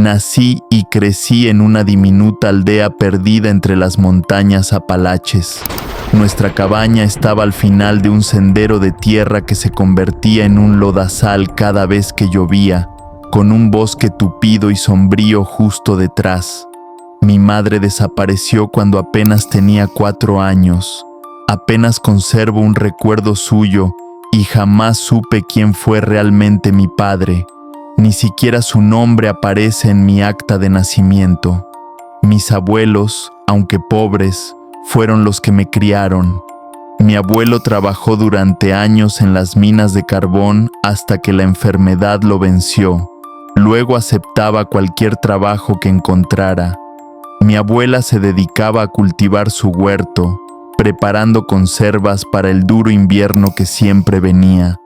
Nací y crecí en una diminuta aldea perdida entre las montañas Apalaches. Nuestra cabaña estaba al final de un sendero de tierra que se convertía en un lodazal cada vez que llovía, con un bosque tupido y sombrío justo detrás. Mi madre desapareció cuando apenas tenía 4 años. Apenas conservo un recuerdo suyo y jamás supe quién fue realmente mi padre. Ni siquiera su nombre aparece en mi acta de nacimiento. Mis abuelos, aunque pobres, fueron los que me criaron. Mi abuelo trabajó durante años en las minas de carbón hasta que la enfermedad lo venció. Luego aceptaba cualquier trabajo que encontrara. Mi abuela se dedicaba a cultivar su huerto, preparando conservas para el duro invierno que siempre venía.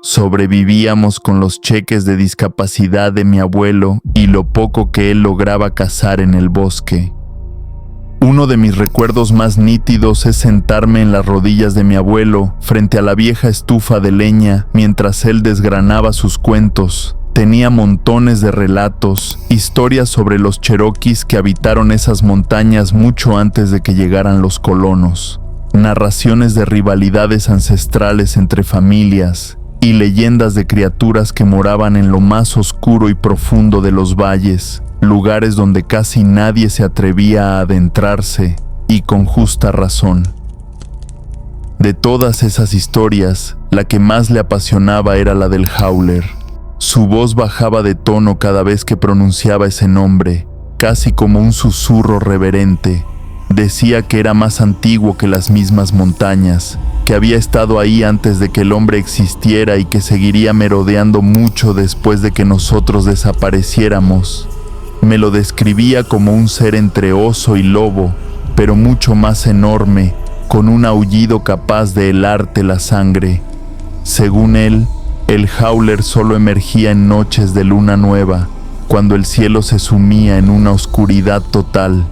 Sobrevivíamos con los cheques de discapacidad de mi abuelo y lo poco que él lograba cazar en el bosque. Uno de mis recuerdos más nítidos es sentarme en las rodillas de mi abuelo frente a la vieja estufa de leña mientras él desgranaba sus cuentos. Tenía montones de relatos, historias sobre los cherokees que habitaron esas montañas mucho antes de que llegaran los colonos, narraciones de rivalidades ancestrales entre familias y leyendas de criaturas que moraban en lo más oscuro y profundo de los valles, lugares donde casi nadie se atrevía a adentrarse, y con justa razón. De todas esas historias, la que más le apasionaba era la del Howler. Su voz bajaba de tono cada vez que pronunciaba ese nombre, casi como un susurro reverente. Decía que era más antiguo que las mismas montañas, que había estado ahí antes de que el hombre existiera y que seguiría merodeando mucho después de que nosotros desapareciéramos. Me lo describía como un ser entre oso y lobo, pero mucho más enorme, con un aullido capaz de helarte la sangre. Según él, el Howler solo emergía en noches de luna nueva, cuando el cielo se sumía en una oscuridad total.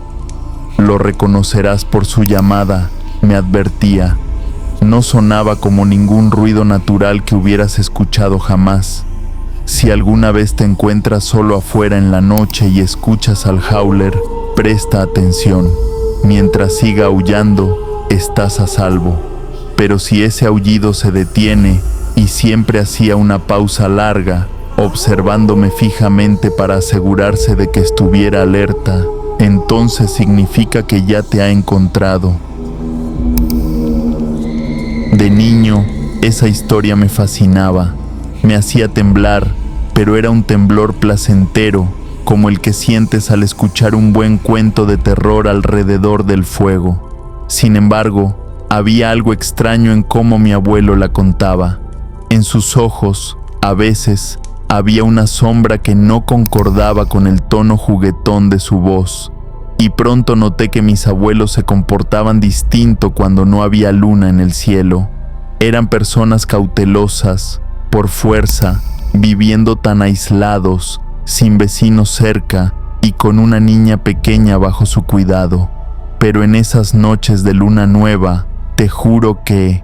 Lo reconocerás por su llamada, me advertía. No sonaba como ningún ruido natural que hubieras escuchado jamás. Si alguna vez te encuentras solo afuera en la noche y escuchas al Howler, presta atención. Mientras siga aullando, estás a salvo. Pero si ese aullido se detiene, y siempre hacía una pausa larga, observándome fijamente para asegurarse de que estuviera alerta, entonces significa que ya te ha encontrado. De niño, esa historia me fascinaba. Me hacía temblar, pero era un temblor placentero, como el que sientes al escuchar un buen cuento de terror alrededor del fuego. Sin embargo, había algo extraño en cómo mi abuelo la contaba. En sus ojos, a veces, había una sombra que no concordaba con el tono juguetón de su voz, y pronto noté que mis abuelos se comportaban distinto cuando no había luna en el cielo. Eran personas cautelosas, por fuerza, viviendo tan aislados, sin vecinos cerca y con una niña pequeña bajo su cuidado. Pero en esas noches de luna nueva, te juro que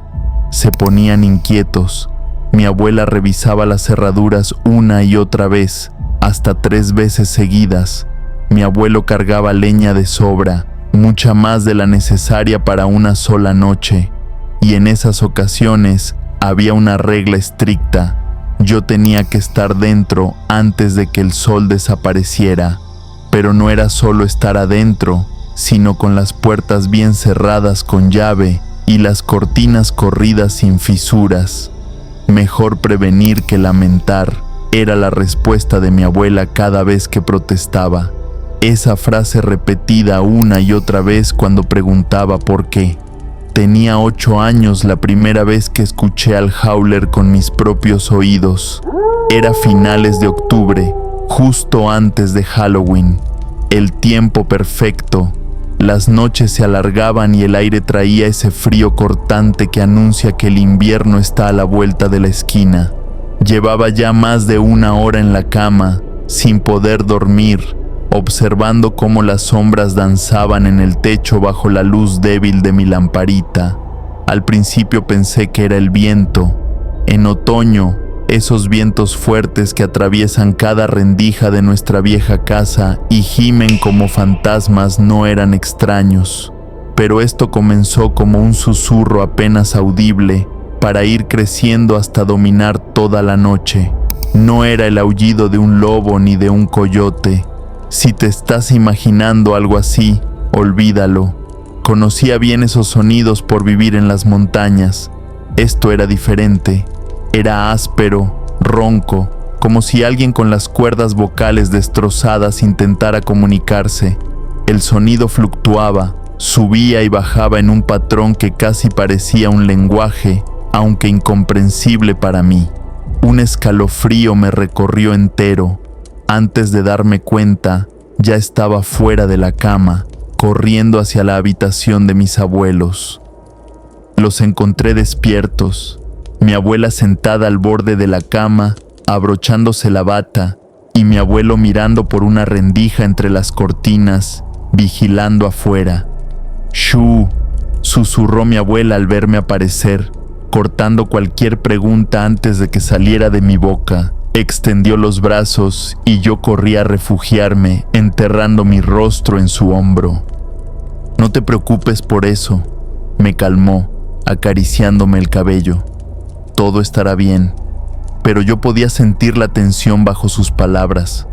se ponían inquietos. Mi abuela revisaba las cerraduras una y otra vez, hasta 3 veces seguidas. Mi abuelo cargaba leña de sobra, mucha más de la necesaria para una sola noche, y en esas ocasiones había una regla estricta. Yo tenía que estar dentro antes de que el sol desapareciera, pero no era solo estar adentro, sino con las puertas bien cerradas con llave y las cortinas corridas sin fisuras. Mejor prevenir que lamentar, era la respuesta de mi abuela cada vez que protestaba. Esa frase repetida una y otra vez cuando preguntaba por qué. Tenía 8 años la primera vez que escuché al Howler con mis propios oídos. Era finales de octubre, justo antes de Halloween. El tiempo perfecto. Las noches se alargaban y el aire traía ese frío cortante que anuncia que el invierno está a la vuelta de la esquina. Llevaba ya más de 1 hora en la cama, sin poder dormir, observando cómo las sombras danzaban en el techo bajo la luz débil de mi lamparita. Al principio pensé que era el viento. En otoño, Esos vientos fuertes que atraviesan cada rendija de nuestra vieja casa y gimen como fantasmas no eran extraños, pero esto comenzó como un susurro apenas audible para ir creciendo hasta dominar toda la noche. No era el aullido de un lobo ni de un coyote. Si te estás imaginando algo así, olvídalo. Conocía bien esos sonidos por vivir en las montañas. Esto era diferente. Era áspero, ronco, como si alguien con las cuerdas vocales destrozadas intentara comunicarse. El sonido fluctuaba, subía y bajaba en un patrón que casi parecía un lenguaje, aunque incomprensible para mí. Un escalofrío me recorrió entero. Antes de darme cuenta, ya estaba fuera de la cama, corriendo hacia la habitación de mis abuelos. Los encontré despiertos. Mi abuela sentada al borde de la cama, abrochándose la bata, y mi abuelo mirando por una rendija entre las cortinas, vigilando afuera. «Shuu», susurró mi abuela al verme aparecer, cortando cualquier pregunta antes de que saliera de mi boca. Extendió los brazos y yo corrí a refugiarme, enterrando mi rostro en su hombro. «No te preocupes por eso», me calmó, acariciándome el cabello. «Todo estará bien», pero yo podía sentir la tensión bajo sus palabras.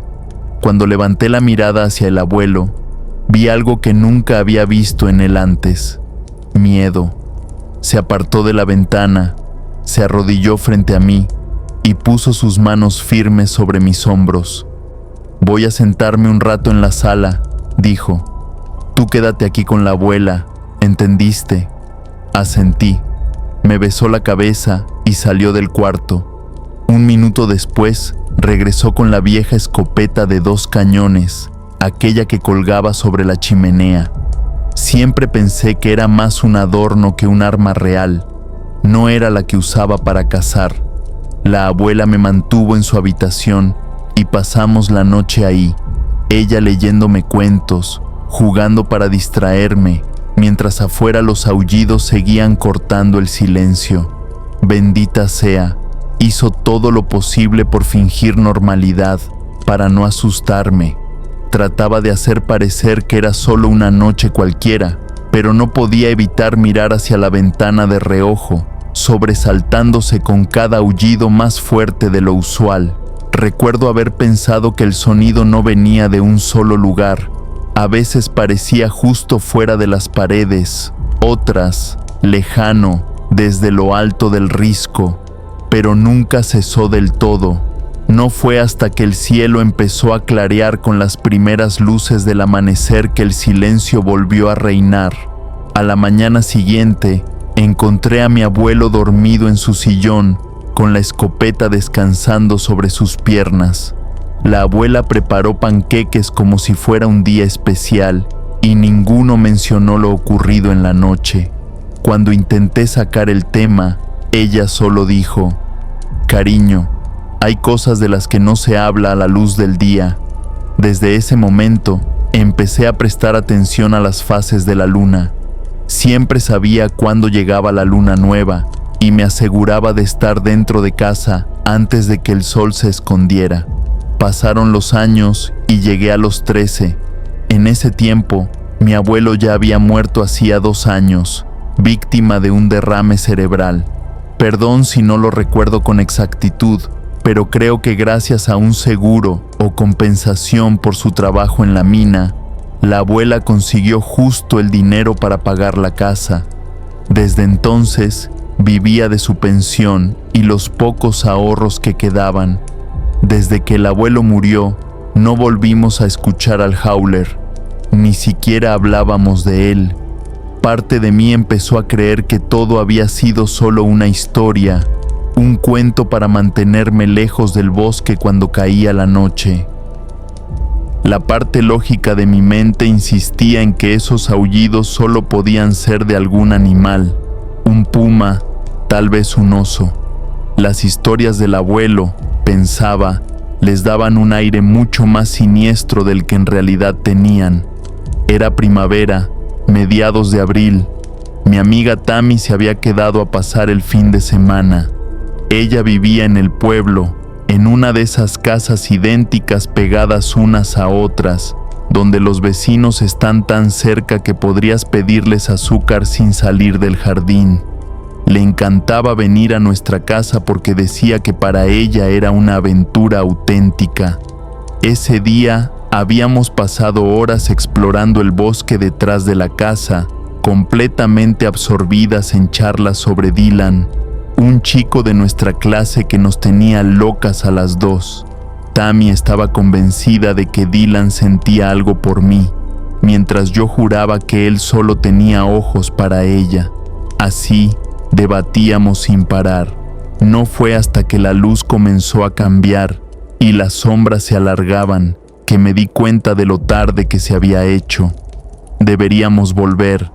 Cuando levanté la mirada hacia el abuelo, vi algo que nunca había visto en él antes: miedo. Se apartó de la ventana, se arrodilló frente a mí y puso sus manos firmes sobre mis hombros. «Voy a sentarme un rato en la sala», dijo. «Tú quédate aquí con la abuela, ¿entendiste?» Asentí. Me besó la cabeza y salió del cuarto. Un minuto después, regresó con la vieja escopeta de 2 cañones, aquella que colgaba sobre la chimenea. Siempre pensé que era más un adorno que un arma real. No era la que usaba para cazar. La abuela me mantuvo en su habitación y pasamos la noche ahí, ella leyéndome cuentos, jugando para distraerme, mientras afuera los aullidos seguían cortando el silencio. Bendita sea, hizo todo lo posible por fingir normalidad, para no asustarme. Trataba de hacer parecer que era solo una noche cualquiera, pero no podía evitar mirar hacia la ventana de reojo, sobresaltándose con cada aullido más fuerte de lo usual. Recuerdo haber pensado que el sonido no venía de un solo lugar. A veces parecía justo fuera de las paredes, otras, lejano, desde lo alto del risco, pero nunca cesó del todo. No fue hasta que el cielo empezó a clarear con las primeras luces del amanecer que el silencio volvió a reinar. A la mañana siguiente, encontré a mi abuelo dormido en su sillón, con la escopeta descansando sobre sus piernas. La abuela preparó panqueques como si fuera un día especial, y ninguno mencionó lo ocurrido en la noche. Cuando intenté sacar el tema, ella solo dijo: «Cariño, hay cosas de las que no se habla a la luz del día». Desde ese momento, empecé a prestar atención a las fases de la luna. Siempre sabía cuándo llegaba la luna nueva, y me aseguraba de estar dentro de casa antes de que el sol se escondiera. Pasaron los años y llegué a los 13. En ese tiempo, mi abuelo ya había muerto hacía 2 años, víctima de un derrame cerebral. Perdón si no lo recuerdo con exactitud, pero creo que gracias a un seguro o compensación por su trabajo en la mina, la abuela consiguió justo el dinero para pagar la casa. Desde entonces, vivía de su pensión y los pocos ahorros que quedaban. Desde que el abuelo murió, no volvimos a escuchar al Howler, ni siquiera hablábamos de él. Parte de mí empezó a creer que todo había sido solo una historia, un cuento para mantenerme lejos del bosque cuando caía la noche. La parte lógica de mi mente insistía en que esos aullidos solo podían ser de algún animal, un puma, tal vez un oso. Las historias del abuelo, pensaba, les daban un aire mucho más siniestro del que en realidad tenían. Era primavera, mediados de abril. Mi amiga Tammy se había quedado a pasar el fin de semana. Ella vivía en el pueblo, en una de esas casas idénticas pegadas unas a otras, donde los vecinos están tan cerca que podrías pedirles azúcar sin salir del jardín. Le encantaba venir a nuestra casa porque decía que para ella era una aventura auténtica. Ese día habíamos pasado horas explorando el bosque detrás de la casa, completamente absorbidas en charlas sobre Dylan, un chico de nuestra clase que nos tenía locas a las dos. Tammy estaba convencida de que Dylan sentía algo por mí, mientras yo juraba que él solo tenía ojos para ella. Así, debatíamos sin parar. No fue hasta que la luz comenzó a cambiar y las sombras se alargaban que me di cuenta de lo tarde que se había hecho. Deberíamos volver,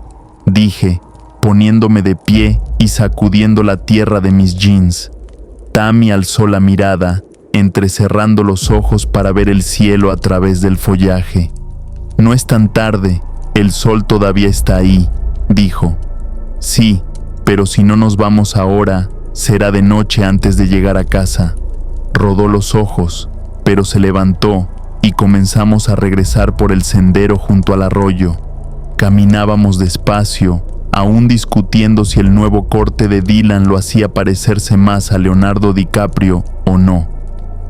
dije, poniéndome de pie y sacudiendo la tierra de mis jeans. Tammy alzó la mirada, entrecerrando los ojos para ver el cielo a través del follaje. No es tan tarde, el sol todavía está ahí, dijo. Sí, pero si no nos vamos ahora, será de noche antes de llegar a casa. Rodó los ojos, pero se levantó y comenzamos a regresar por el sendero junto al arroyo. Caminábamos despacio, aún discutiendo si el nuevo corte de Dylan lo hacía parecerse más a Leonardo DiCaprio o no.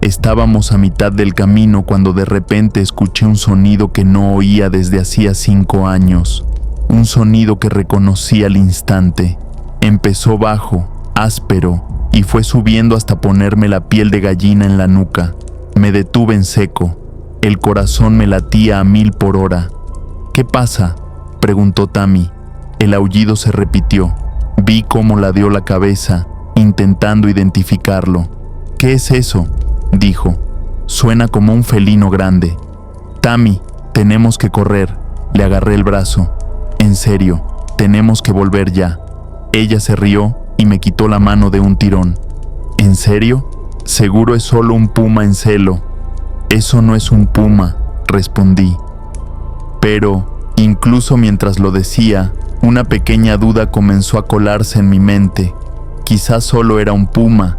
Estábamos a mitad del camino cuando de repente escuché un sonido que no oía desde hacía 5 años. Un sonido que reconocí al instante. Empezó bajo, áspero, y fue subiendo hasta ponerme la piel de gallina en la nuca. Me detuve en seco. El corazón me latía a 1000 por hora. ¿Qué pasa?, preguntó Tammy. El aullido se repitió. Vi cómo ladeó la cabeza, intentando identificarlo. ¿Qué es eso?, dijo. Suena como un felino grande. Tammy, tenemos que correr. Le agarré el brazo. En serio, tenemos que volver ya. Ella se rió y me quitó la mano de un tirón. ¿En serio? Seguro es solo un puma en celo. Eso no es un puma, respondí. Pero, incluso mientras lo decía, una pequeña duda comenzó a colarse en mi mente. Quizás solo era un puma.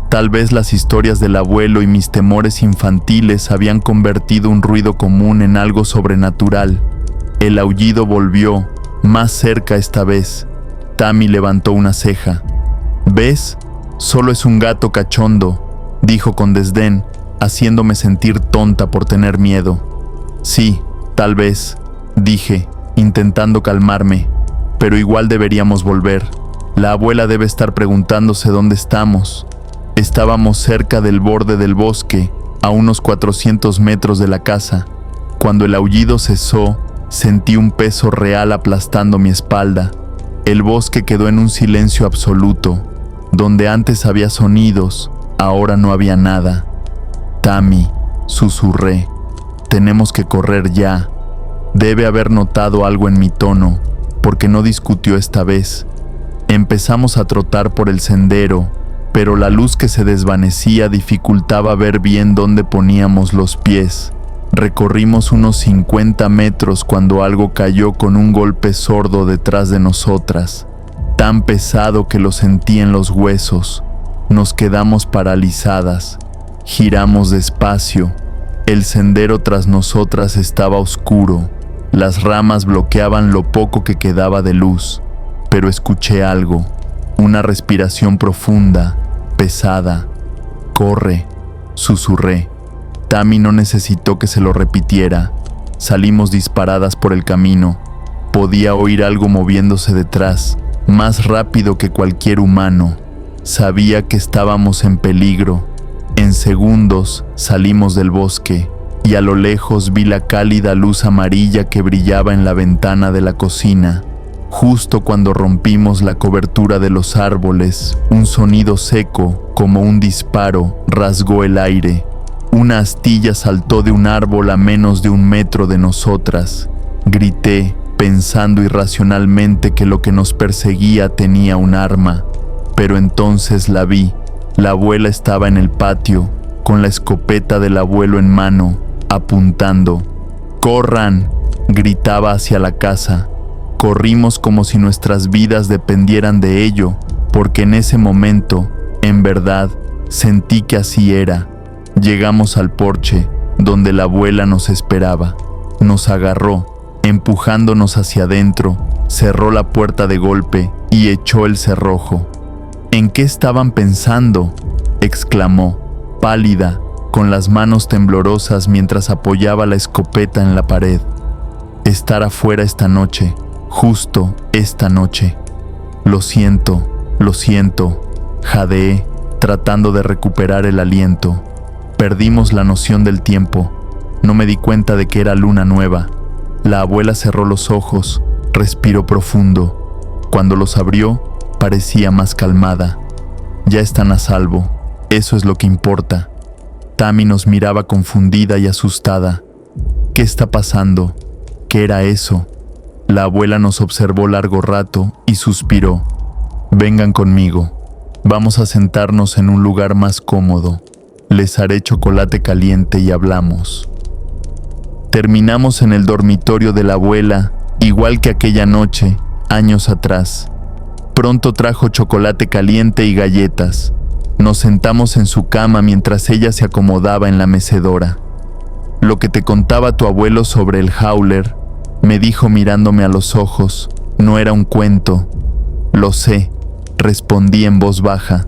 Tal vez las historias del abuelo y mis temores infantiles habían convertido un ruido común en algo sobrenatural. El aullido volvió, más cerca esta vez. Tammy levantó una ceja. ¿Ves? Solo es un gato cachondo, dijo con desdén, haciéndome sentir tonta por tener miedo. Sí, tal vez, dije, intentando calmarme, pero igual deberíamos volver. La abuela debe estar preguntándose dónde estamos. Estábamos cerca del borde del bosque, a unos 400 metros de la casa. Cuando el aullido cesó, sentí un peso real aplastando mi espalda. El bosque quedó en un silencio absoluto. Donde antes había sonidos, ahora no había nada. Tammy, susurré, tenemos que correr ya. Debe haber notado algo en mi tono, porque no discutió esta vez. Empezamos a trotar por el sendero, pero la luz que se desvanecía dificultaba ver bien dónde poníamos los pies. Recorrimos unos 50 metros cuando algo cayó con un golpe sordo detrás de nosotras, tan pesado que lo sentí en los huesos. Nos quedamos paralizadas. Giramos despacio. El sendero tras nosotras estaba oscuro. Las ramas bloqueaban lo poco que quedaba de luz, pero escuché algo, una respiración profunda, pesada. «Corre», susurré. Tammy no necesitó que se lo repitiera. Salimos disparadas por el camino. Podía oír algo moviéndose detrás, más rápido que cualquier humano. Sabía que estábamos en peligro. En segundos salimos del bosque y a lo lejos vi la cálida luz amarilla que brillaba en la ventana de la cocina. Justo cuando rompimos la cobertura de los árboles, un sonido seco, como un disparo, rasgó el aire. Una astilla saltó de un árbol a menos de 1 metro de nosotras. Grité, pensando irracionalmente que lo que nos perseguía tenía un arma. Pero entonces la vi. La abuela estaba en el patio, con la escopeta del abuelo en mano, apuntando. ¡Corran!, gritaba hacia la casa. Corrimos como si nuestras vidas dependieran de ello, porque en ese momento En verdad, sentí que así era. Llegamos al porche, donde la abuela nos esperaba. Nos agarró, empujándonos hacia adentro, cerró la puerta de golpe y echó el cerrojo. ¿En qué estaban pensando?, exclamó, pálida, con las manos temblorosas mientras apoyaba la escopeta en la pared. Estar afuera esta noche, justo esta noche. Lo siento, jadeé, tratando de recuperar el aliento. Perdimos la noción del tiempo. No me di cuenta de que era luna nueva. La abuela cerró los ojos, respiró profundo. Cuando los abrió, parecía más calmada. Ya están a salvo, eso es lo que importa. Tammy nos miraba confundida y asustada. ¿Qué está pasando? ¿Qué era eso? La abuela nos observó largo rato y suspiró. Vengan conmigo. Vamos a sentarnos en un lugar más cómodo. Les haré chocolate caliente y hablamos. Terminamos en el dormitorio de la abuela, igual que aquella noche, años atrás. Pronto trajo chocolate caliente y galletas. Nos sentamos en su cama mientras ella se acomodaba en la mecedora. Lo que te contaba tu abuelo sobre el Howler, me dijo mirándome a los ojos, no era un cuento. Lo sé, respondí en voz baja.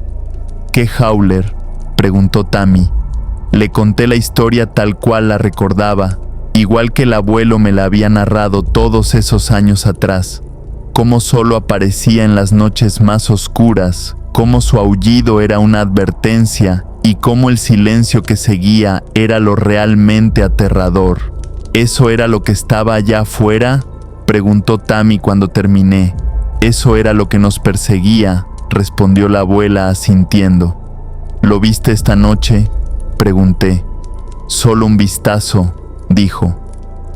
¿Qué Howler?, preguntó Tammy. Le conté la historia tal cual la recordaba, igual que el abuelo me la había narrado todos esos años atrás. Cómo solo aparecía en las noches más oscuras, cómo su aullido era una advertencia y cómo el silencio que seguía era lo realmente aterrador. ¿Eso era lo que estaba allá afuera?, preguntó Tammy cuando terminé. Eso era lo que nos perseguía, respondió la abuela asintiendo. ¿Lo viste esta noche?, pregunté. Solo un vistazo, dijo.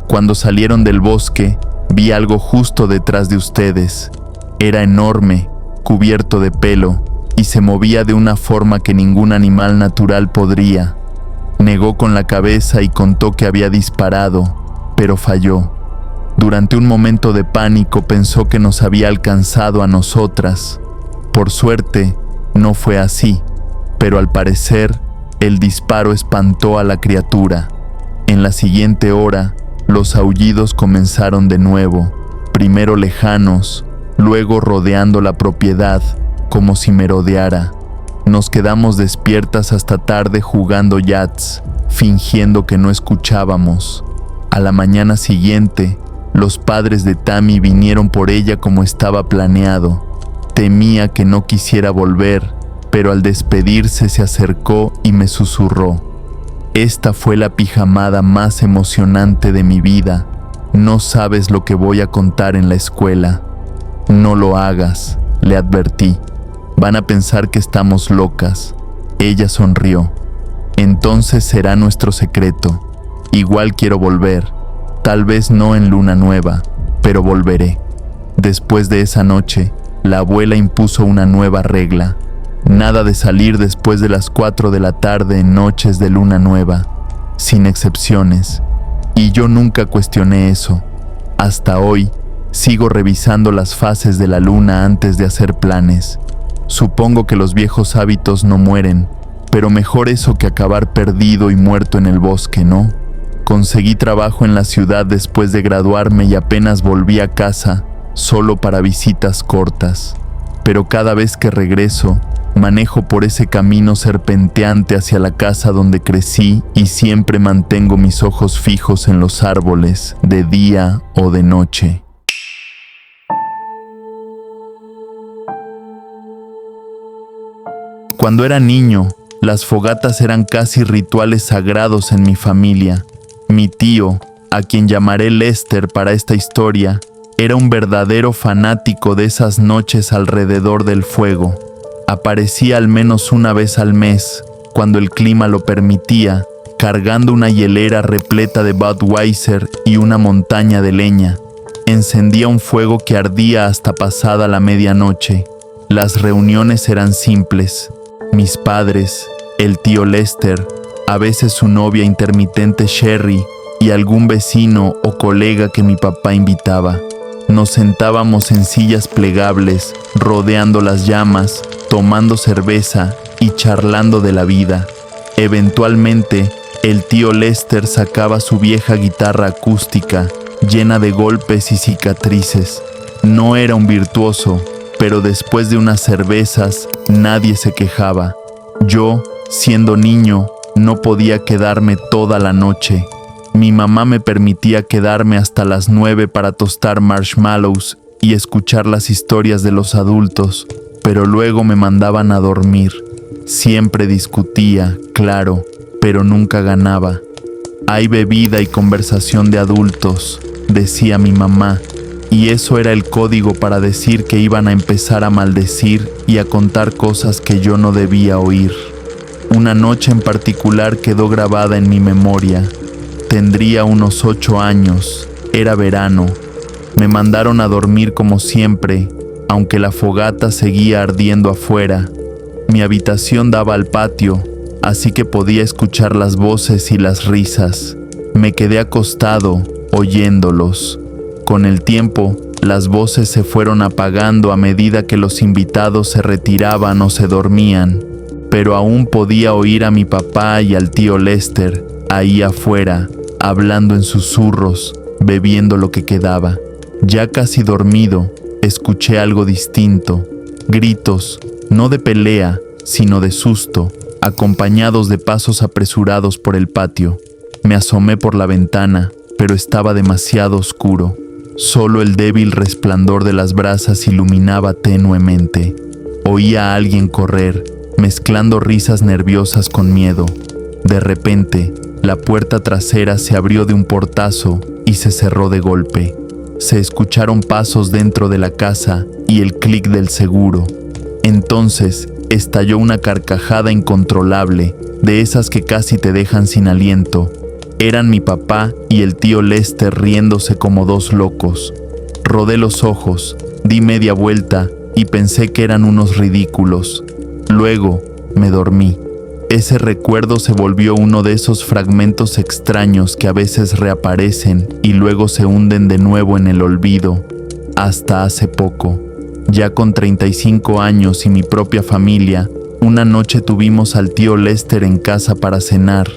Cuando salieron del bosque, vi algo justo detrás de ustedes. Era enorme, cubierto de pelo, y se movía de una forma que ningún animal natural podría. Negó con la cabeza y contó que había disparado, pero falló. Durante un momento de pánico pensó que nos había alcanzado a nosotras. Por suerte, no fue así, pero al parecer, el disparo espantó a la criatura. En la siguiente hora, los aullidos comenzaron de nuevo, primero lejanos, luego rodeando la propiedad, como si merodeara. Nos quedamos despiertas hasta tarde jugando yachts, fingiendo que no escuchábamos. A la mañana siguiente, los padres de Tammy vinieron por ella como estaba planeado. Temía que no quisiera volver, pero al despedirse se acercó y me susurró. Esta fue la pijamada más emocionante de mi vida. No sabes lo que voy a contar en la escuela. No lo hagas, le advertí. Van a pensar que estamos locas. Ella sonrió. Entonces será nuestro secreto. Igual quiero volver. Tal vez no en luna nueva, pero volveré. Después de esa noche, la abuela impuso una nueva regla. Nada de salir después de las 4 de la tarde en noches de luna nueva, sin excepciones. Y yo nunca cuestioné eso. Hasta hoy, sigo revisando las fases de la luna antes de hacer planes. Supongo que los viejos hábitos no mueren, pero mejor eso que acabar perdido y muerto en el bosque, ¿no? Conseguí trabajo en la ciudad después de graduarme y apenas volví a casa, solo para visitas cortas. Pero cada vez que regreso, manejo por ese camino serpenteante hacia la casa donde crecí y siempre mantengo mis ojos fijos en los árboles, de día o de noche. Cuando era niño, las fogatas eran casi rituales sagrados en mi familia. Mi tío, a quien llamaré Lester para esta historia, era un verdadero fanático de esas noches alrededor del fuego. Aparecía al menos una vez al mes, cuando el clima lo permitía, cargando una hielera repleta de Budweiser y una montaña de leña. Encendía un fuego que ardía hasta pasada la medianoche. Las reuniones eran simples. Mis padres, el tío Lester, a veces su novia intermitente Sherry y algún vecino o colega que mi papá invitaba. Nos sentábamos en sillas plegables, rodeando las llamas, tomando cerveza y charlando de la vida. Eventualmente, el tío Lester sacaba su vieja guitarra acústica, llena de golpes y cicatrices. No era un virtuoso, pero después de unas cervezas, nadie se quejaba. Yo, siendo niño, no podía quedarme toda la noche. Mi mamá me permitía quedarme hasta las 9 para tostar marshmallows y escuchar las historias de los adultos, pero luego me mandaban a dormir. Siempre discutía, claro, pero nunca ganaba. Hay bebida y conversación de adultos, decía mi mamá, y eso era el código para decir que iban a empezar a maldecir y a contar cosas que yo no debía oír. Una noche en particular quedó grabada en mi memoria. Tendría unos 8 años, era verano. Me mandaron a dormir como siempre, aunque la fogata seguía ardiendo afuera. Mi habitación daba al patio, así que podía escuchar las voces y las risas. Me quedé acostado, oyéndolos. Con el tiempo, las voces se fueron apagando a medida que los invitados se retiraban o se dormían, pero aún podía oír a mi papá y al tío Lester, ahí afuera, hablando en susurros, bebiendo lo que quedaba. Ya casi dormido, escuché algo distinto, gritos, no de pelea, sino de susto, acompañados de pasos apresurados por el patio. Me asomé por la ventana, pero estaba demasiado oscuro. Solo el débil resplandor de las brasas iluminaba tenuemente. Oía a alguien correr, mezclando risas nerviosas con miedo. De repente, la puerta trasera se abrió de un portazo y se cerró de golpe. Se escucharon pasos dentro de la casa y el clic del seguro. Entonces, estalló una carcajada incontrolable, de esas que casi te dejan sin aliento. Eran mi papá y el tío Lester riéndose como dos locos. Rodé los ojos, di media vuelta y pensé que eran unos ridículos. Luego, me dormí. Ese recuerdo se volvió uno de esos fragmentos extraños que a veces reaparecen y luego se hunden de nuevo en el olvido. Hasta hace poco, ya con 35 años y mi propia familia, una noche tuvimos al tío Lester en casa para cenar.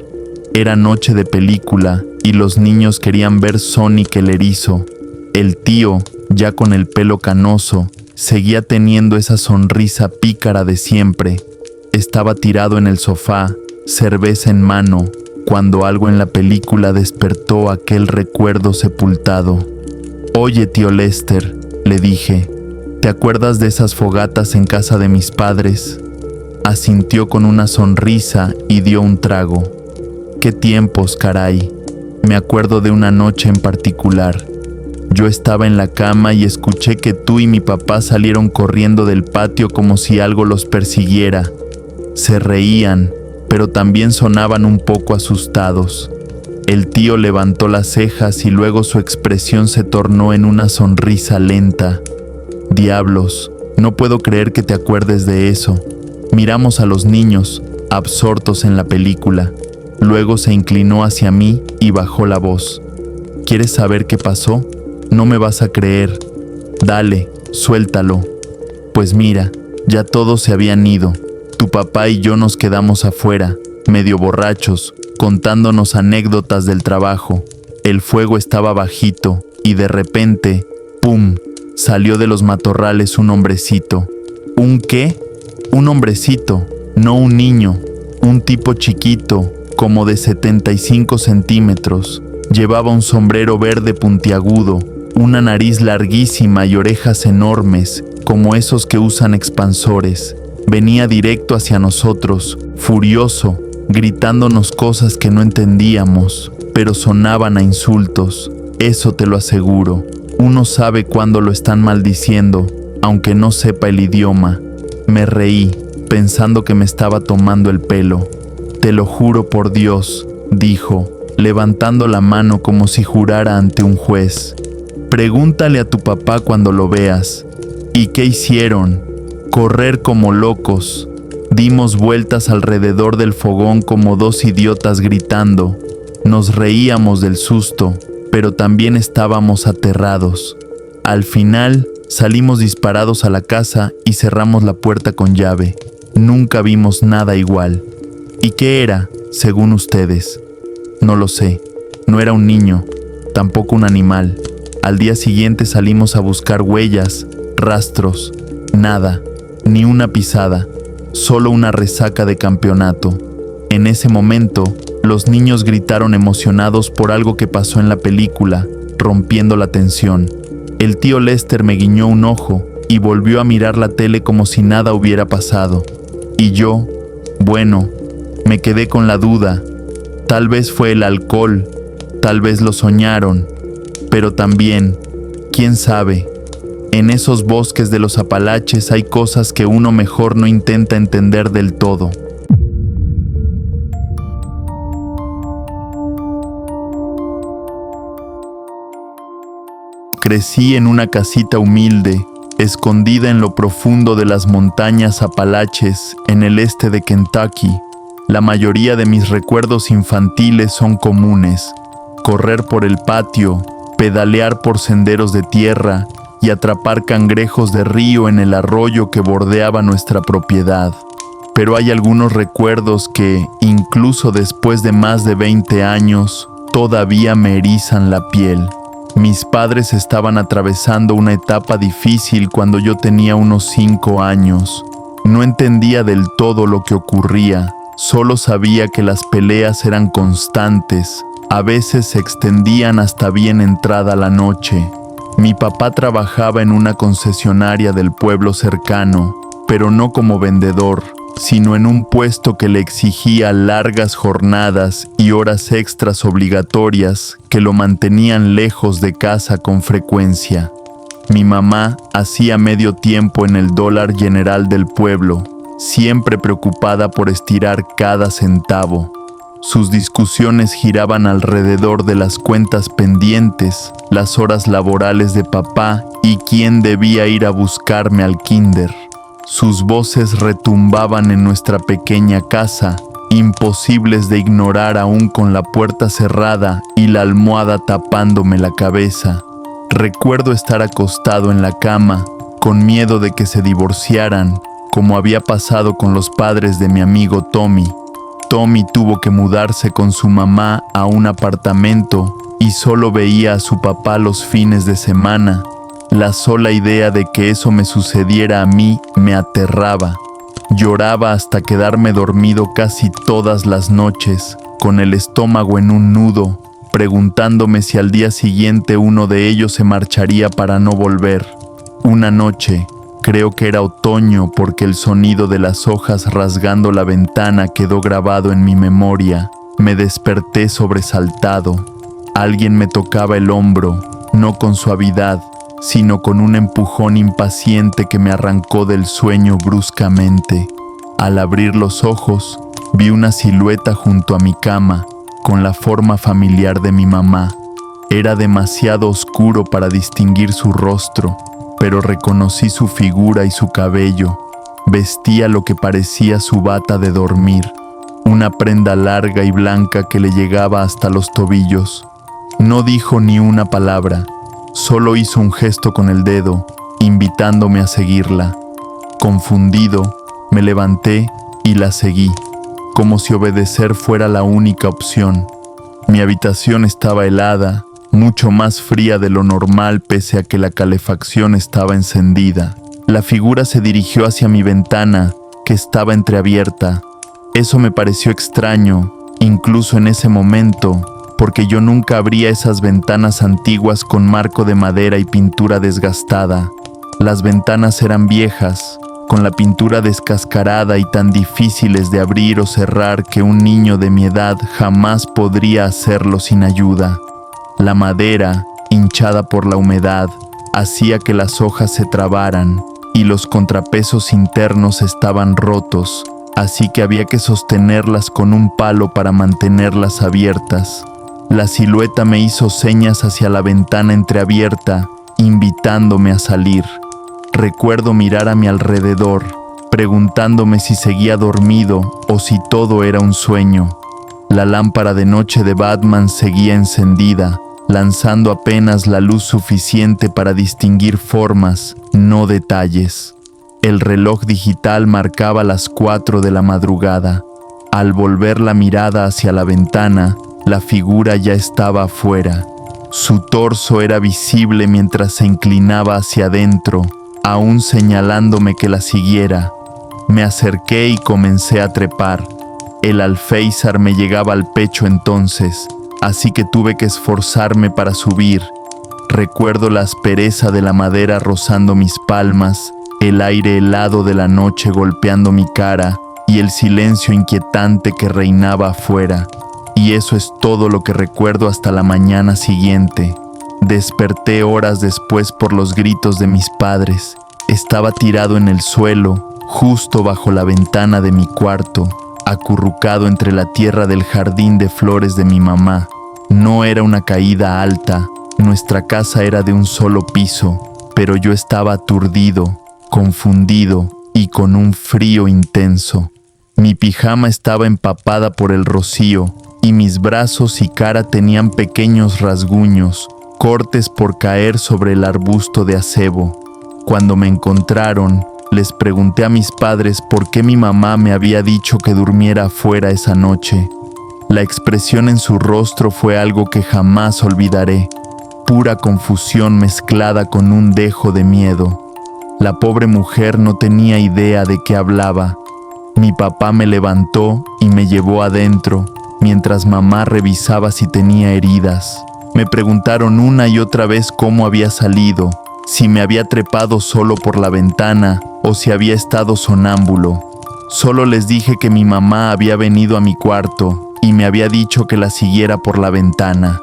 Era noche de película y los niños querían ver Sonic el erizo. El tío, ya con el pelo canoso, seguía teniendo esa sonrisa pícara de siempre. Estaba tirado en el sofá, cerveza en mano, cuando algo en la película despertó aquel recuerdo sepultado. «Oye, tío Lester», le dije, «¿te acuerdas de esas fogatas en casa de mis padres?» Asintió con una sonrisa y dio un trago. «Qué tiempos, caray. Me acuerdo de una noche en particular. Yo estaba en la cama y escuché que tú y mi papá salieron corriendo del patio como si algo los persiguiera. Se reían, pero también sonaban un poco asustados. El tío levantó las cejas y luego su expresión se tornó en una sonrisa lenta. Diablos, no puedo creer que te acuerdes de eso». Miramos a los niños, absortos en la película. Luego se inclinó hacia mí y bajó la voz. «¿Quieres saber qué pasó? No me vas a creer. Dale, suéltalo. Pues mira, ya todos se habían ido. Tu papá y yo nos quedamos afuera, medio borrachos, contándonos anécdotas del trabajo. El fuego estaba bajito y de repente, ¡pum!, salió de los matorrales un hombrecito». «¿Un qué?» «Un hombrecito, no un niño, un tipo chiquito, como de 75 centímetros. Llevaba un sombrero verde puntiagudo, una nariz larguísima y orejas enormes, como esos que usan expansores. Venía directo hacia nosotros, furioso, gritándonos cosas que no entendíamos, pero sonaban a insultos. Eso te lo aseguro. Uno sabe cuándo lo están maldiciendo, aunque no sepa el idioma». Me reí, pensando que me estaba tomando el pelo. «Te lo juro por Dios», dijo, levantando la mano como si jurara ante un juez. «Pregúntale a tu papá cuando lo veas». ¿Y qué hicieron? Correr como locos. Dimos vueltas alrededor del fogón como dos idiotas gritando. Nos reíamos del susto, pero también estábamos aterrados. Al final, salimos disparados a la casa y cerramos la puerta con llave. Nunca vimos nada igual. ¿Y qué era, según ustedes? No lo sé. No era un niño, tampoco un animal. Al día siguiente salimos a buscar huellas, rastros, nada, ni una pisada, solo una resaca de campeonato. En ese momento, los niños gritaron emocionados por algo que pasó en la película, rompiendo la tensión. El tío Lester me guiñó un ojo y volvió a mirar la tele como si nada hubiera pasado. Y yo, bueno, me quedé con la duda. Tal vez fue el alcohol, tal vez lo soñaron, pero también, quién sabe, en esos bosques de los Apalaches hay cosas que uno mejor no intenta entender del todo. Crecí en una casita humilde, escondida en lo profundo de las montañas Apalaches en el este de Kentucky. La mayoría de mis recuerdos infantiles son comunes: correr por el patio, pedalear por senderos de tierra y atrapar cangrejos de río en el arroyo que bordeaba nuestra propiedad. Pero hay algunos recuerdos que, incluso después de más de 20 años, todavía me erizan la piel. Mis padres estaban atravesando una etapa difícil cuando yo tenía unos 5 años. No entendía del todo lo que ocurría, solo sabía que las peleas eran constantes, a veces se extendían hasta bien entrada la noche. Mi papá trabajaba en una concesionaria del pueblo cercano, pero no como vendedor, sino en un puesto que le exigía largas jornadas y horas extras obligatorias que lo mantenían lejos de casa con frecuencia. Mi mamá hacía medio tiempo en el Dollar General del pueblo, siempre preocupada por estirar cada centavo. Sus discusiones giraban alrededor de las cuentas pendientes, las horas laborales de papá y quién debía ir a buscarme al kinder. Sus voces retumbaban en nuestra pequeña casa, imposibles de ignorar aún con la puerta cerrada y la almohada tapándome la cabeza. Recuerdo estar acostado en la cama, con miedo de que se divorciaran, como había pasado con los padres de mi amigo Tommy. Tommy tuvo que mudarse con su mamá a un apartamento y solo veía a su papá los fines de semana. La sola idea de que eso me sucediera a mí me aterraba. Lloraba hasta quedarme dormido casi todas las noches, con el estómago en un nudo, preguntándome si al día siguiente uno de ellos se marcharía para no volver. Una noche, creo que era otoño porque el sonido de las hojas rasgando la ventana quedó grabado en mi memoria, me desperté sobresaltado. Alguien me tocaba el hombro, no con suavidad, sino con un empujón impaciente que me arrancó del sueño bruscamente. Al abrir los ojos, vi una silueta junto a mi cama, con la forma familiar de mi mamá. Era demasiado oscuro para distinguir su rostro, pero reconocí su figura y su cabello. Vestía lo que parecía su bata de dormir, una prenda larga y blanca que le llegaba hasta los tobillos. No dijo ni una palabra. Solo hizo un gesto con el dedo, invitándome a seguirla. Confundido, me levanté y la seguí, como si obedecer fuera la única opción. Mi habitación estaba helada, mucho más fría de lo normal pese a que la calefacción estaba encendida. La figura se dirigió hacia mi ventana, que estaba entreabierta. Eso me pareció extraño, incluso en ese momento, porque yo nunca abría esas ventanas antiguas con marco de madera y pintura desgastada. Las ventanas eran viejas, con la pintura descascarada y tan difíciles de abrir o cerrar que un niño de mi edad jamás podría hacerlo sin ayuda. La madera, hinchada por la humedad, hacía que las hojas se trabaran y los contrapesos internos estaban rotos, así que había que sostenerlas con un palo para mantenerlas abiertas. La silueta me hizo señas hacia la ventana entreabierta, invitándome a salir. Recuerdo mirar a mi alrededor, preguntándome si seguía dormido o si todo era un sueño. La lámpara de noche de Batman seguía encendida, lanzando apenas la luz suficiente para distinguir formas, no detalles. El reloj digital marcaba las 4 de la madrugada. Al volver la mirada hacia la ventana, la figura ya estaba afuera. Su torso era visible mientras se inclinaba hacia adentro, aún señalándome que la siguiera. Me acerqué y comencé a trepar. El alféizar me llegaba al pecho entonces, así que tuve que esforzarme para subir. Recuerdo la aspereza de la madera rozando mis palmas, el aire helado de la noche golpeando mi cara y el silencio inquietante que reinaba afuera. Y eso es todo lo que recuerdo hasta la mañana siguiente. Desperté horas después por los gritos de mis padres. Estaba tirado en el suelo, justo bajo la ventana de mi cuarto, acurrucado entre la tierra del jardín de flores de mi mamá. No era una caída alta, nuestra casa era de un solo piso, pero yo estaba aturdido, confundido y con un frío intenso. Mi pijama estaba empapada por el rocío y mis brazos y cara tenían pequeños rasguños, cortes por caer sobre el arbusto de acebo. Cuando me encontraron, les pregunté a mis padres por qué mi mamá me había dicho que durmiera afuera esa noche. La expresión en su rostro fue algo que jamás olvidaré, pura confusión mezclada con un dejo de miedo. La pobre mujer no tenía idea de qué hablaba. Mi papá me levantó y me llevó adentro, mientras mamá revisaba si tenía heridas. Me preguntaron una y otra vez cómo había salido, si me había trepado solo por la ventana o si había estado sonámbulo. Solo les dije que mi mamá había venido a mi cuarto y me había dicho que la siguiera por la ventana.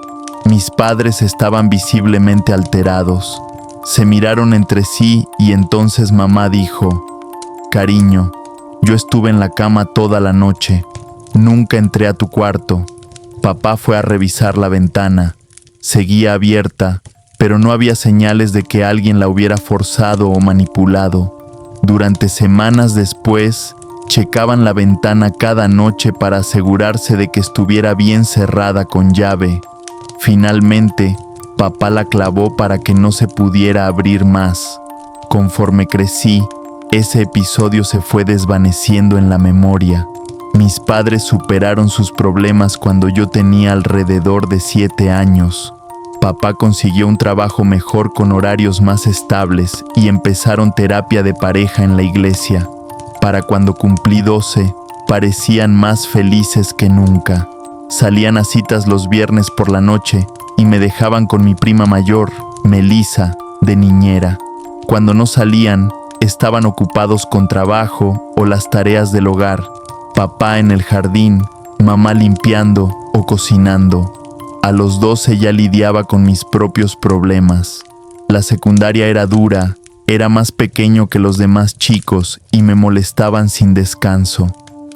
Mis padres estaban visiblemente alterados. Se miraron entre sí y entonces mamá dijo: «Cariño, yo estuve en la cama toda la noche. Nunca entré a tu cuarto. Papá fue a revisar la ventana. Seguía abierta, pero no había señales de que alguien la hubiera forzado o manipulado. Durante semanas después, checaban la ventana cada noche para asegurarse de que estuviera bien cerrada con llave. Finalmente, papá la clavó para que no se pudiera abrir más. Conforme crecí, ese episodio se fue desvaneciendo en la memoria. Mis padres superaron sus problemas cuando yo tenía alrededor de 7 años. Papá consiguió un trabajo mejor con horarios más estables y empezaron terapia de pareja en la iglesia. Para cuando cumplí 12, parecían más felices que nunca. Salían a citas los viernes por la noche y me dejaban con mi prima mayor, Melissa, de niñera. Cuando no salían, estaban ocupados con trabajo o las tareas del hogar. Papá en el jardín, mamá limpiando o cocinando. A los 12 ya lidiaba con mis propios problemas. La secundaria era dura, era más pequeño que los demás chicos y me molestaban sin descanso.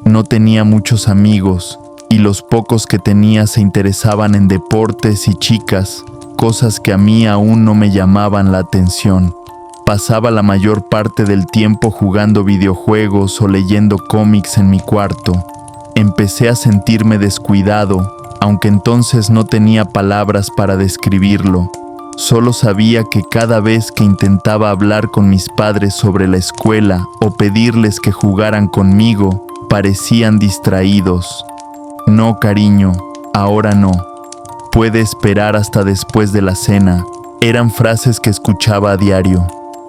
No tenía muchos amigos y los pocos que tenía se interesaban en deportes y chicas, cosas que a mí aún no me llamaban la atención. Pasaba la mayor parte del tiempo jugando videojuegos o leyendo cómics en mi cuarto. Empecé a sentirme descuidado, aunque entonces no tenía palabras para describirlo. Solo sabía que cada vez que intentaba hablar con mis padres sobre la escuela o pedirles que jugaran conmigo, parecían distraídos. «No, cariño, ahora no. Puede esperar hasta después de la cena». Eran frases que escuchaba a diario.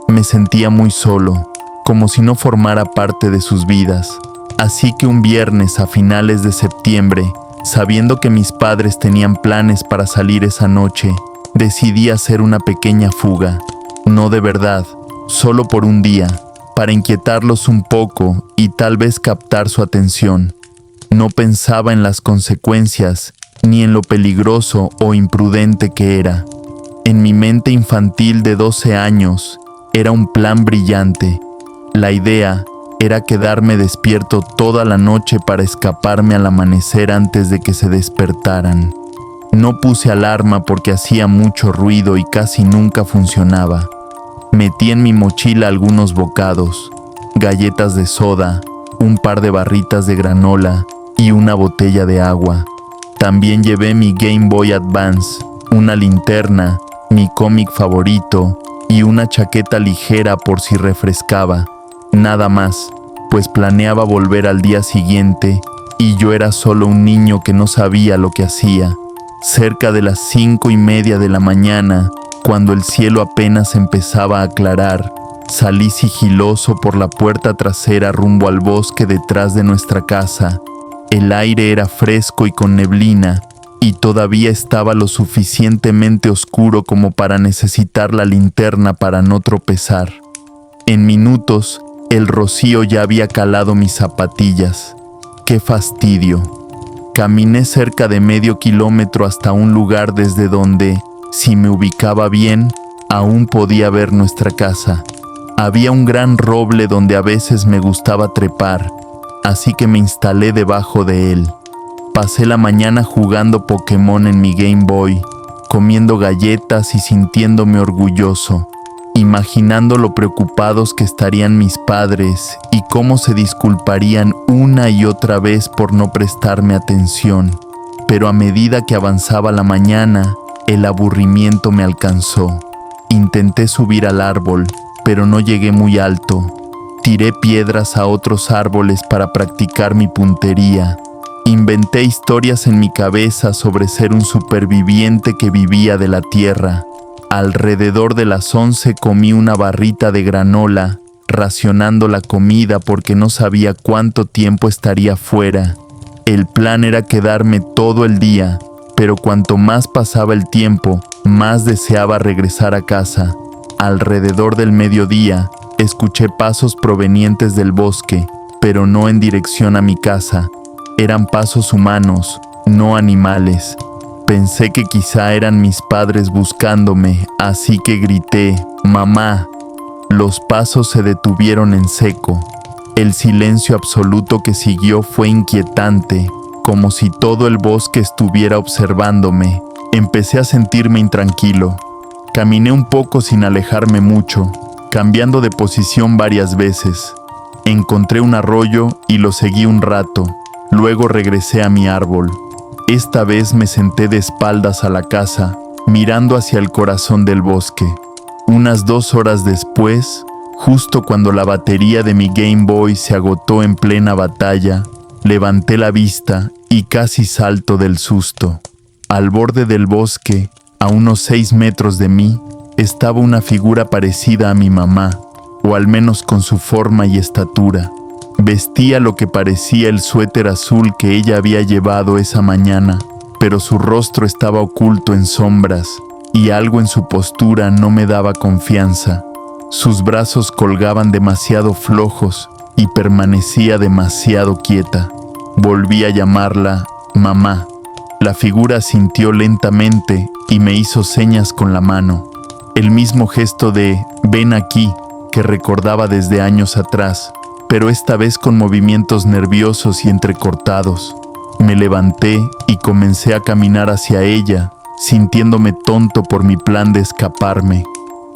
Me sentía muy solo, como si no formara parte de sus vidas. Así que un viernes a finales de septiembre, sabiendo que mis padres tenían planes para salir esa noche, decidí hacer una pequeña fuga. No de verdad, solo por un día, para inquietarlos un poco y tal vez captar su atención. No pensaba en las consecuencias, ni en lo peligroso o imprudente que era. En mi mente infantil de 12 años, era un plan brillante. La idea era quedarme despierto toda la noche para escaparme al amanecer antes de que se despertaran. No puse alarma porque hacía mucho ruido y casi nunca funcionaba. Metí en mi mochila algunos bocados, galletas de soda, un par de barritas de granola y una botella de agua. También llevé mi Game Boy Advance, una linterna, mi cómic favorito y una chaqueta ligera por si refrescaba. Nada más, pues planeaba volver al día siguiente y yo era solo un niño que no sabía lo que hacía. Cerca de las 5:30 de la mañana, cuando el cielo apenas empezaba a aclarar, salí sigiloso por la puerta trasera rumbo al bosque detrás de nuestra casa. El aire era fresco y con neblina, y todavía estaba lo suficientemente oscuro como para necesitar la linterna para no tropezar. En minutos, el rocío ya había calado mis zapatillas. ¡Qué fastidio! Caminé cerca de medio kilómetro hasta un lugar desde donde, si me ubicaba bien, aún podía ver nuestra casa. Había un gran roble donde a veces me gustaba trepar, así que me instalé debajo de él. Pasé la mañana jugando Pokémon en mi Game Boy, comiendo galletas y sintiéndome orgulloso, imaginando lo preocupados que estarían mis padres y cómo se disculparían una y otra vez por no prestarme atención. Pero a medida que avanzaba la mañana, el aburrimiento me alcanzó. Intenté subir al árbol, pero no llegué muy alto. Tiré piedras a otros árboles para practicar mi puntería. Inventé historias en mi cabeza sobre ser un superviviente que vivía de la tierra. Alrededor de las 11 comí una barrita de granola, racionando la comida porque no sabía cuánto tiempo estaría fuera. El plan era quedarme todo el día, pero cuanto más pasaba el tiempo, más deseaba regresar a casa. Alrededor del mediodía, escuché pasos provenientes del bosque, pero no en dirección a mi casa. Eran pasos humanos, no animales. Pensé que quizá eran mis padres buscándome, así que grité, «¡Mamá!». Los pasos se detuvieron en seco. El silencio absoluto que siguió fue inquietante, como si todo el bosque estuviera observándome. Empecé a sentirme intranquilo. Caminé un poco sin alejarme mucho, cambiando de posición varias veces. Encontré un arroyo y lo seguí un rato. Luego regresé a mi árbol. Esta vez me senté de espaldas a la casa, mirando hacia el corazón del bosque. Unas 2 horas después, justo cuando la batería de mi Game Boy se agotó en plena batalla, levanté la vista y casi salto del susto. Al borde del bosque, a unos 6 metros de mí, estaba una figura parecida a mi mamá, o al menos con su forma y estatura. Vestía lo que parecía el suéter azul que ella había llevado esa mañana, pero su rostro estaba oculto en sombras, y algo en su postura no me daba confianza. Sus brazos colgaban demasiado flojos y permanecía demasiado quieta. Volví a llamarla mamá. La figura asintió lentamente y me hizo señas con la mano. El mismo gesto de «ven aquí» que recordaba desde años atrás, pero esta vez con movimientos nerviosos y entrecortados. Me levanté y comencé a caminar hacia ella, sintiéndome tonto por mi plan de escaparme.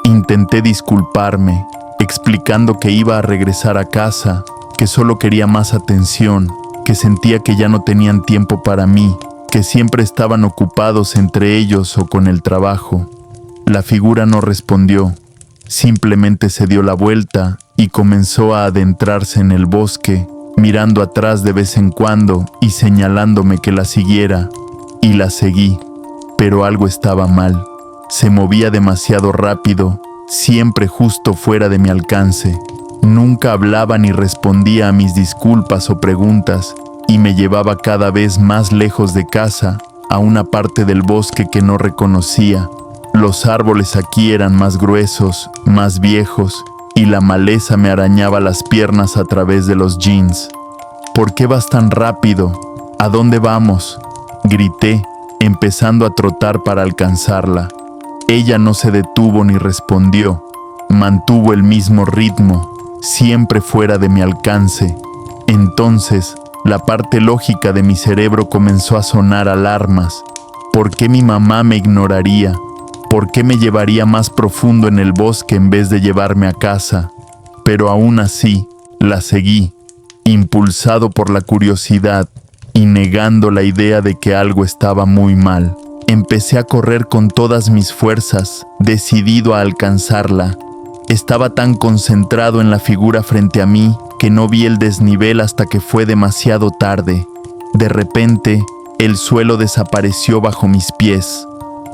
Intenté disculparme, explicando que iba a regresar a casa, que solo quería más atención, que sentía que ya no tenían tiempo para mí, que siempre estaban ocupados entre ellos o con el trabajo. La figura no respondió, simplemente se dio la vuelta y comenzó a adentrarse en el bosque, mirando atrás de vez en cuando y señalándome que la siguiera, y la seguí, pero algo estaba mal. Se movía demasiado rápido, siempre justo fuera de mi alcance. Nunca hablaba ni respondía a mis disculpas o preguntas, y me llevaba cada vez más lejos de casa, a una parte del bosque que no reconocía. Los árboles aquí eran más gruesos, más viejos, y la maleza me arañaba las piernas a través de los jeans. «¿Por qué vas tan rápido? ¿A dónde vamos?», grité, empezando a trotar para alcanzarla. Ella no se detuvo ni respondió. Mantuvo el mismo ritmo, siempre fuera de mi alcance. Entonces, la parte lógica de mi cerebro comenzó a sonar alarmas. ¿Por qué mi mamá me ignoraría? ¿Por qué me llevaría más profundo en el bosque en vez de llevarme a casa? Pero aún así, la seguí, impulsado por la curiosidad y negando la idea de que algo estaba muy mal. Empecé a correr con todas mis fuerzas, decidido a alcanzarla. Estaba tan concentrado en la figura frente a mí que no vi el desnivel hasta que fue demasiado tarde. De repente, el suelo desapareció bajo mis pies.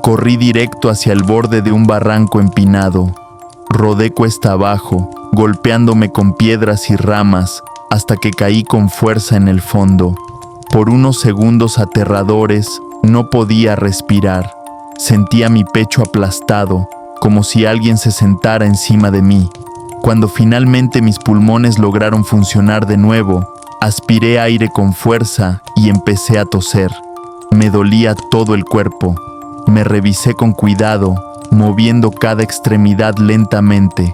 Corrí directo hacia el borde de un barranco empinado. Rodé cuesta abajo, golpeándome con piedras y ramas, hasta que caí con fuerza en el fondo. Por unos segundos aterradores, no podía respirar. Sentía mi pecho aplastado, como si alguien se sentara encima de mí. Cuando finalmente mis pulmones lograron funcionar de nuevo, aspiré aire con fuerza y empecé a toser. Me dolía todo el cuerpo. Me revisé con cuidado, moviendo cada extremidad lentamente.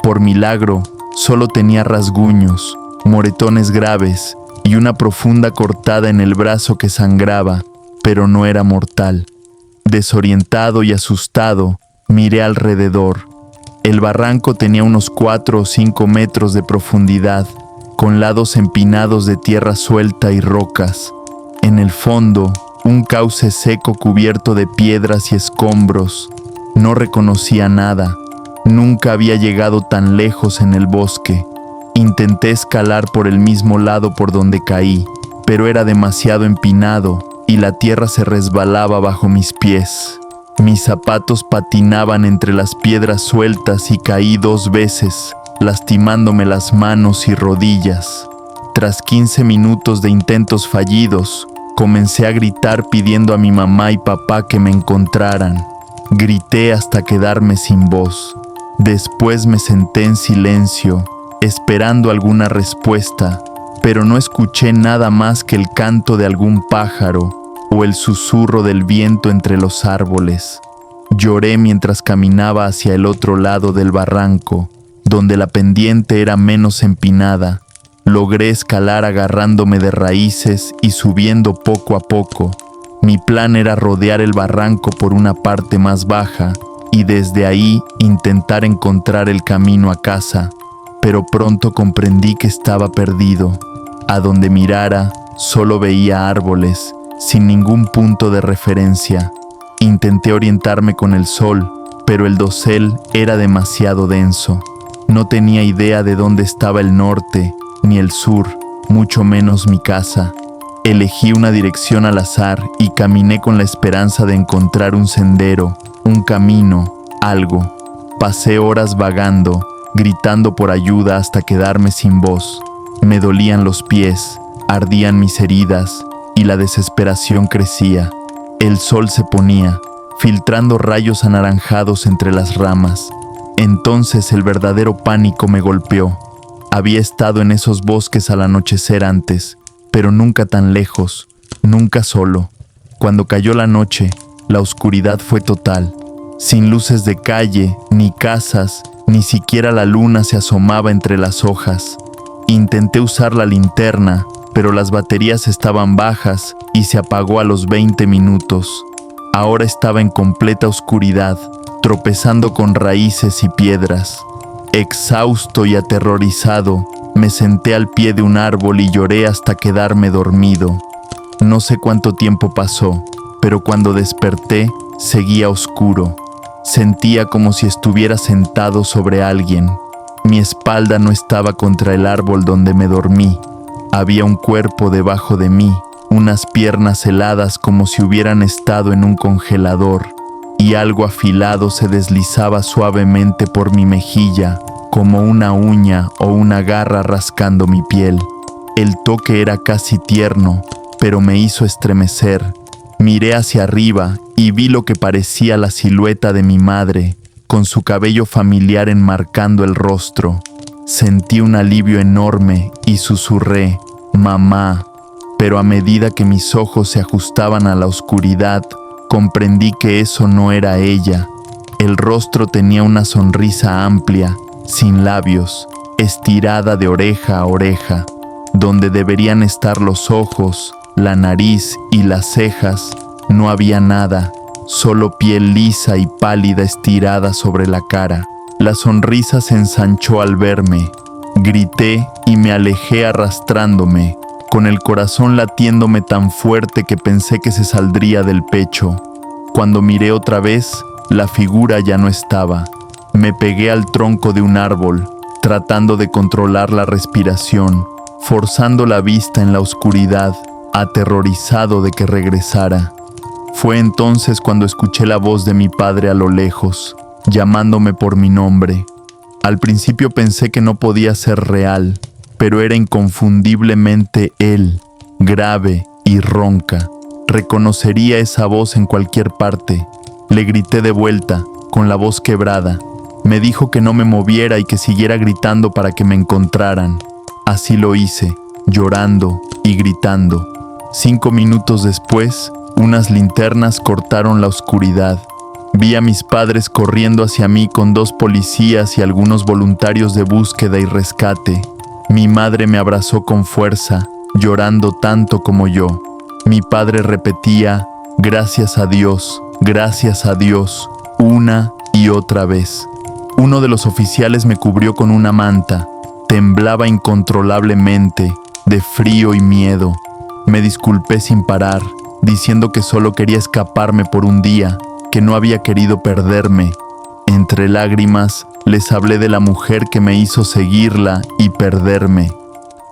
Por milagro, solo tenía rasguños, moretones graves y una profunda cortada en el brazo que sangraba, pero no era mortal. Desorientado y asustado, miré alrededor. El barranco tenía unos 4 o 5 metros de profundidad, con lados empinados de tierra suelta y rocas. En el fondo, un cauce seco cubierto de piedras y escombros. No reconocía nada. Nunca había llegado tan lejos en el bosque. Intenté escalar por el mismo lado por donde caí, pero era demasiado empinado y la tierra se resbalaba bajo mis pies. Mis zapatos patinaban entre las piedras sueltas y caí 2 veces, lastimándome las manos y rodillas. Tras 15 minutos de intentos fallidos, comencé a gritar pidiendo a mi mamá y papá que me encontraran. Grité hasta quedarme sin voz. Después me senté en silencio, esperando alguna respuesta, pero no escuché nada más que el canto de algún pájaro o el susurro del viento entre los árboles. Lloré mientras caminaba hacia el otro lado del barranco, donde la pendiente era menos empinada. Logré escalar agarrándome de raíces y subiendo poco a poco. Mi plan era rodear el barranco por una parte más baja y desde ahí intentar encontrar el camino a casa, pero pronto comprendí que estaba perdido. A donde mirara, solo veía árboles, sin ningún punto de referencia. Intenté orientarme con el sol, pero el dosel era demasiado denso. No tenía idea de dónde estaba el norte, ni el sur, mucho menos mi casa. Elegí una dirección al azar y caminé con la esperanza de encontrar un sendero, un camino, algo. Pasé horas vagando, gritando por ayuda hasta quedarme sin voz. Me dolían los pies, ardían mis heridas y la desesperación crecía. El sol se ponía, filtrando rayos anaranjados entre las ramas. Entonces el verdadero pánico me golpeó. Había estado en esos bosques al anochecer antes, pero nunca tan lejos, nunca solo. Cuando cayó la noche, la oscuridad fue total. Sin luces de calle, ni casas, ni siquiera la luna se asomaba entre las hojas. Intenté usar la linterna, pero las baterías estaban bajas y se apagó a los 20 minutos. Ahora estaba en completa oscuridad, tropezando con raíces y piedras. Exhausto y aterrorizado, me senté al pie de un árbol y lloré hasta quedarme dormido. No sé cuánto tiempo pasó, pero cuando desperté, seguía oscuro. Sentía como si estuviera sentado sobre alguien. Mi espalda no estaba contra el árbol donde me dormí. Había un cuerpo debajo de mí, unas piernas heladas como si hubieran estado en un congelador, y algo afilado se deslizaba suavemente por mi mejilla, como una uña o una garra rascando mi piel. El toque era casi tierno, pero me hizo estremecer. Miré hacia arriba y vi lo que parecía la silueta de mi madre, con su cabello familiar enmarcando el rostro. Sentí un alivio enorme y susurré, «Mamá», pero a medida que mis ojos se ajustaban a la oscuridad, comprendí que eso no era ella. El rostro tenía una sonrisa amplia, sin labios, estirada de oreja a oreja. Donde deberían estar los ojos, la nariz y las cejas, no había nada, solo piel lisa y pálida estirada sobre la cara. La sonrisa se ensanchó al verme. Grité y me alejé arrastrándome, con el corazón latiéndome tan fuerte que pensé que se saldría del pecho. Cuando miré otra vez, la figura ya no estaba. Me pegué al tronco de un árbol, tratando de controlar la respiración, forzando la vista en la oscuridad, aterrorizado de que regresara. Fue entonces cuando escuché la voz de mi padre a lo lejos, llamándome por mi nombre. Al principio pensé que no podía ser real, pero era inconfundiblemente él, grave y ronca. Reconocería esa voz en cualquier parte. Le grité de vuelta, con la voz quebrada. Me dijo que no me moviera y que siguiera gritando para que me encontraran. Así lo hice, llorando y gritando. 5 minutos después, unas linternas cortaron la oscuridad. Vi a mis padres corriendo hacia mí con 2 policías y algunos voluntarios de búsqueda y rescate. Mi madre me abrazó con fuerza, llorando tanto como yo. Mi padre repetía, gracias a Dios, una y otra vez. Uno de los oficiales me cubrió con una manta. Temblaba incontrolablemente, de frío y miedo. Me disculpé sin parar, diciendo que solo quería escaparme por un día, que no había querido perderme. Entre lágrimas, les hablé de la mujer que me hizo seguirla y perderme.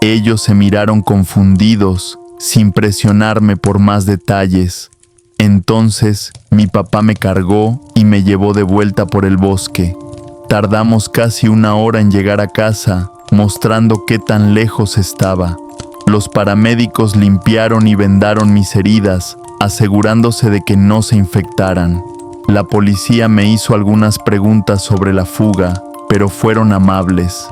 Ellos se miraron confundidos, sin presionarme por más detalles. Entonces, mi papá me cargó y me llevó de vuelta por el bosque. Tardamos casi 1 hora en llegar a casa, mostrando qué tan lejos estaba. Los paramédicos limpiaron y vendaron mis heridas, asegurándose de que no se infectaran. La policía me hizo algunas preguntas sobre la fuga, pero fueron amables.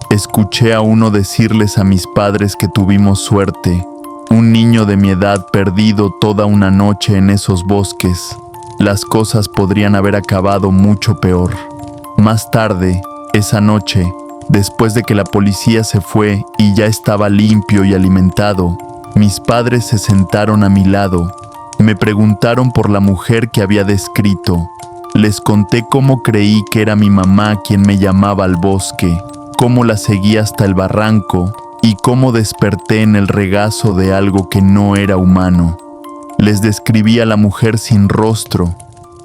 Escuché a uno decirles a mis padres que tuvimos suerte. Un niño de mi edad perdido toda una noche en esos bosques. Las cosas podrían haber acabado mucho peor. Más tarde, esa noche, después de que la policía se fue y ya estaba limpio y alimentado, mis padres se sentaron a mi lado. Me preguntaron por la mujer que había descrito. Les conté cómo creí que era mi mamá quien me llamaba al bosque, cómo la seguí hasta el barranco y cómo desperté en el regazo de algo que no era humano. Les describí a la mujer sin rostro.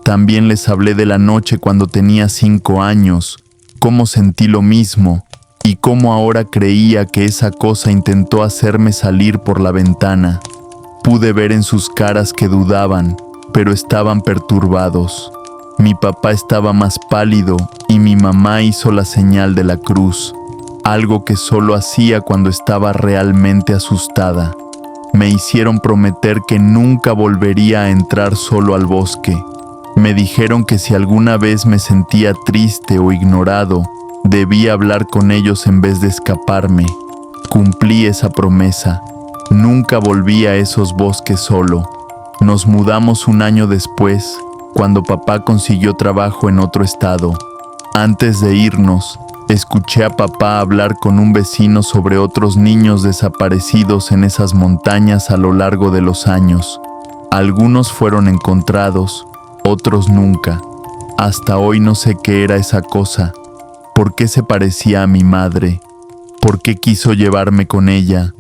También les hablé de la noche cuando tenía 5 años, cómo sentí lo mismo y cómo ahora creía que esa cosa intentó hacerme salir por la ventana. Pude ver en sus caras que dudaban, pero estaban perturbados. Mi papá estaba más pálido y mi mamá hizo la señal de la cruz, algo que solo hacía cuando estaba realmente asustada. Me hicieron prometer que nunca volvería a entrar solo al bosque. Me dijeron que si alguna vez me sentía triste o ignorado, debía hablar con ellos en vez de escaparme. Cumplí esa promesa. Nunca volví a esos bosques solo. Nos mudamos 1 año después, cuando papá consiguió trabajo en otro estado. Antes de irnos, escuché a papá hablar con un vecino sobre otros niños desaparecidos en esas montañas a lo largo de los años. Algunos fueron encontrados, otros nunca. Hasta hoy no sé qué era esa cosa. ¿Por qué se parecía a mi madre? ¿Por qué quiso llevarme con ella?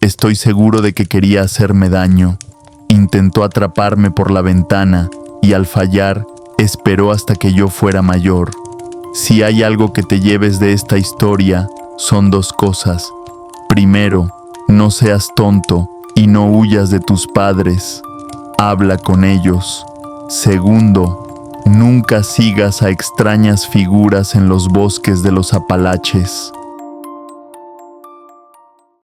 Estoy seguro de que quería hacerme daño. Intentó atraparme por la ventana y al fallar, esperó hasta que yo fuera mayor. Si hay algo que te lleves de esta historia, son 2 cosas. Primero, no seas tonto y no huyas de tus padres. Habla con ellos. Segundo, nunca sigas a extrañas figuras en los bosques de los Apalaches.